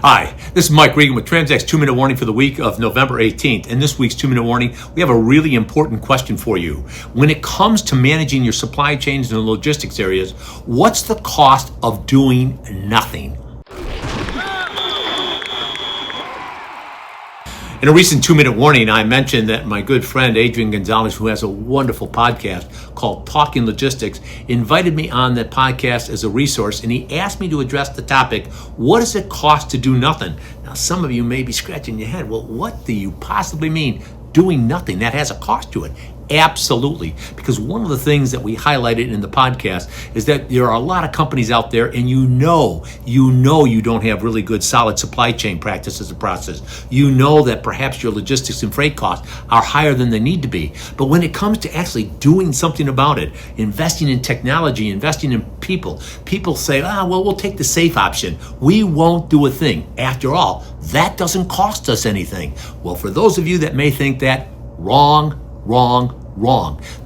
Hi, this is Mike Regan with Transact's 2-Minute Warning for the week of November 18th. In this week's 2-Minute Warning, we have a really important question for you. When it comes to managing your supply chains and logistics areas, what's the cost of doing nothing? In a recent 2-Minute Warning, I mentioned that my good friend Adrian Gonzalez, who has a wonderful podcast called Talking Logistics, invited me on that podcast as a resource, and he asked me to address the topic, what does it cost to do nothing? Now, some of you may be scratching your head. Well, what do you possibly mean doing nothing? That has a cost to it. Absolutely, because one of the things that we highlighted in the podcast is that there are a lot of companies out there, and you know you don't have really good solid supply chain practices and process. You know that perhaps your logistics and freight costs are higher than they need to be. But when it comes to actually doing something about it, investing in technology, investing in people say, well, we'll take the safe option. We won't do a thing. After all, that doesn't cost us anything. Well, for those of you that may think that, wrong.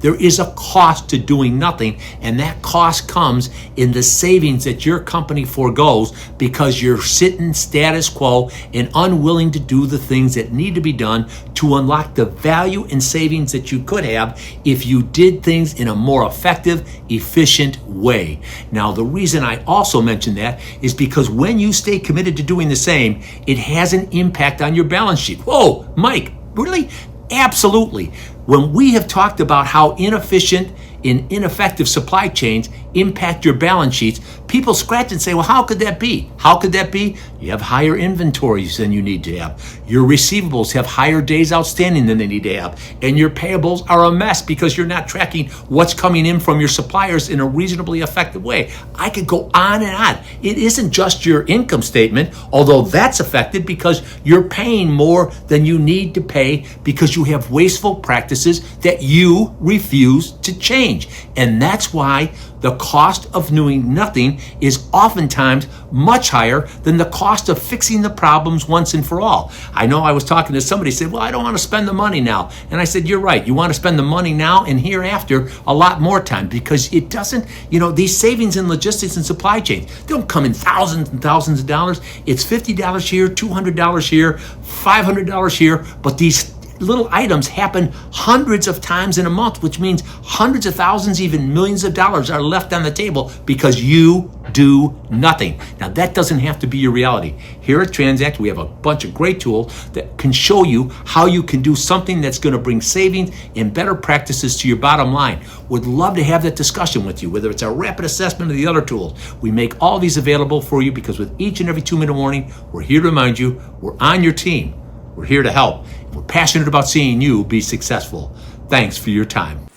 There is a cost to doing nothing, and that cost comes in the savings that your company forgoes because you're sitting status quo and unwilling to do the things that need to be done to unlock the value and savings that you could have if you did things in a more effective, efficient way. Now, the reason I also mention that is because when you stay committed to doing the same, it has an impact on your balance sheet. Whoa, Mike, really? Absolutely. When we have talked about how inefficient and ineffective supply chains impact your balance sheets, people scratch and say, well, how could that be? How could that be? You have higher inventories than you need to have. Your receivables have higher days outstanding than they need to have. And your payables are a mess because you're not tracking what's coming in from your suppliers in a reasonably effective way. I could go on and on. It isn't just your income statement, although that's affected because you're paying more than you need to pay because you have wasteful practices that you refuse to change. And that's why the cost of doing nothing is oftentimes much higher than the cost of fixing the problems once and for all. I know I was talking to somebody who said, well, I don't want to spend the money now. And I said, you're right. You want to spend the money now and hereafter a lot more time because it doesn't, these savings in logistics and supply chains, they don't come in thousands and thousands of dollars. It's $50 here, $200 here, $500 here, but these little items happen hundreds of times in a month, which means hundreds of thousands, even millions of dollars are left on the table because you do nothing. Now, that doesn't have to be your reality. Here at Transact, we have a bunch of great tools that can show you how you can do something that's going to bring savings and better practices to your bottom line. Would love to have that discussion with you, whether it's our rapid assessment or the other tools. We make all these available for you because with each and every 2-minute warning, we're here to remind you we're on your team. We're here to help. We're passionate about seeing you be successful. Thanks for your time.